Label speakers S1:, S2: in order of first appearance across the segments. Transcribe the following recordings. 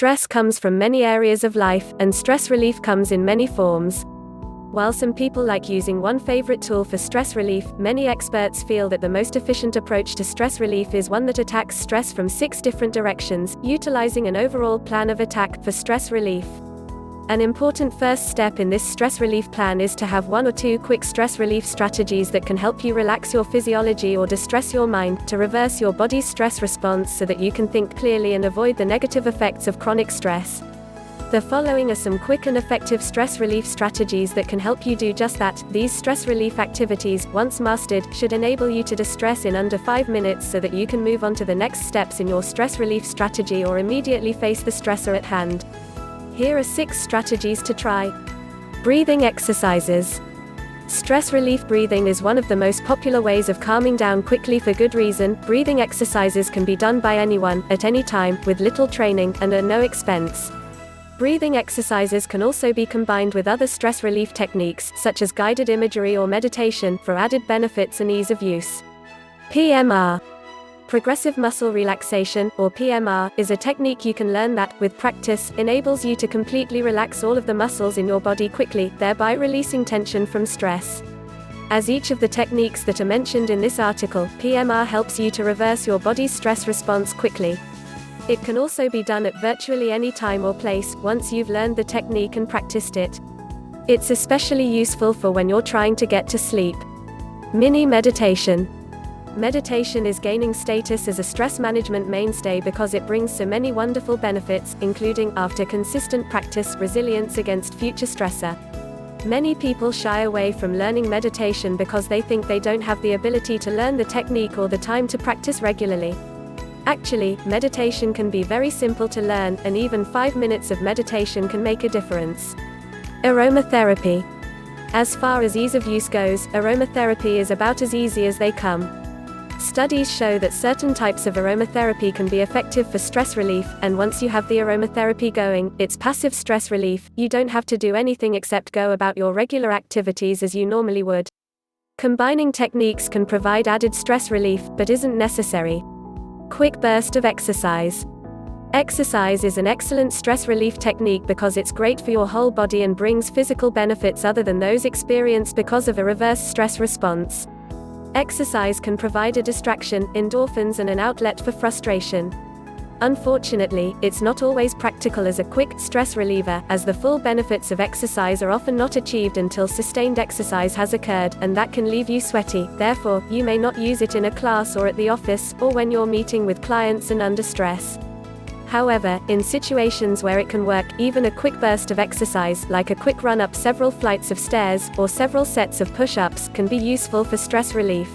S1: Stress comes from many areas of life, and stress relief comes in many forms. While some people like using one favorite tool for stress relief, many experts feel that the most efficient approach to stress relief is one that attacks stress from 6 different directions, utilizing an overall plan of attack for stress relief. An important first step in this stress relief plan is to have 1 or 2 quick stress relief strategies that can help you relax your physiology or distress your mind, to reverse your body's stress response so that you can think clearly and avoid the negative effects of chronic stress. The following are some quick and effective stress relief strategies that can help you do just that. These stress relief activities, once mastered, should enable you to distress in under 5 minutes so that you can move on to the next steps in your stress relief strategy or immediately face the stressor at hand. Here are 6 strategies to try. Breathing exercises. Stress relief breathing is one of the most popular ways of calming down quickly for good reason. Breathing exercises can be done by anyone, at any time, with little training, and at no expense. Breathing exercises can also be combined with other stress relief techniques, such as guided imagery or meditation, for added benefits and ease of use. PMR. Progressive muscle relaxation, or PMR, is a technique you can learn that, with practice, enables you to completely relax all of the muscles in your body quickly, thereby releasing tension from stress. As each of the techniques that are mentioned in this article, PMR helps you to reverse your body's stress response quickly. It can also be done at virtually any time or place, once you've learned the technique and practiced it. It's especially useful for when you're trying to get to sleep. Mini meditation. Meditation is gaining status as a stress management mainstay because it brings so many wonderful benefits, including, after consistent practice, resilience against future stressor. Many people shy away from learning meditation because they think they don't have the ability to learn the technique or the time to practice regularly. Actually, meditation can be very simple to learn, and even 5 minutes of meditation can make a difference. Aromatherapy. As far as ease of use goes, aromatherapy is about as easy as they come. Studies show that certain types of aromatherapy can be effective for stress relief, and once you have the aromatherapy going, it's passive stress relief. You don't have to do anything except go about your regular activities as you normally would. Combining techniques can provide added stress relief, but isn't necessary. Quick burst of exercise. Exercise is an excellent stress relief technique because it's great for your whole body and brings physical benefits other than those experienced because of a reverse stress response. Exercise can provide a distraction, endorphins, and an outlet for frustration. Unfortunately, it's not always practical as a quick stress reliever, as the full benefits of exercise are often not achieved until sustained exercise has occurred, and that can leave you sweaty. Therefore, you may not use it in a class or at the office, or when you're meeting with clients and under stress. However, in situations where it can work, even a quick burst of exercise, like a quick run up several flights of stairs, or several sets of push-ups, can be useful for stress relief.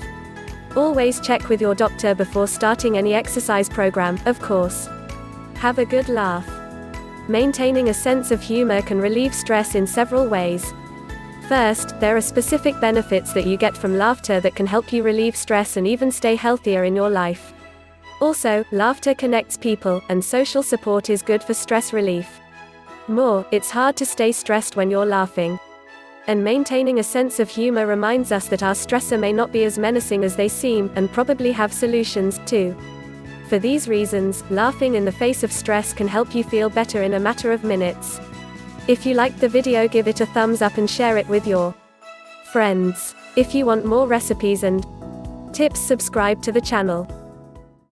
S1: Always check with your doctor before starting any exercise program, of course. Have a good laugh. Maintaining a sense of humor can relieve stress in several ways. First, there are specific benefits that you get from laughter that can help you relieve stress and even stay healthier in your life. Also, laughter connects people, and social support is good for stress relief. More, it's hard to stay stressed when you're laughing. And maintaining a sense of humor reminds us that our stressor may not be as menacing as they seem, and probably have solutions, too. For these reasons, laughing in the face of stress can help you feel better in a matter of minutes. If you liked the video, give it a thumbs up and share it with your friends. If you want more recipes and tips, subscribe to the channel.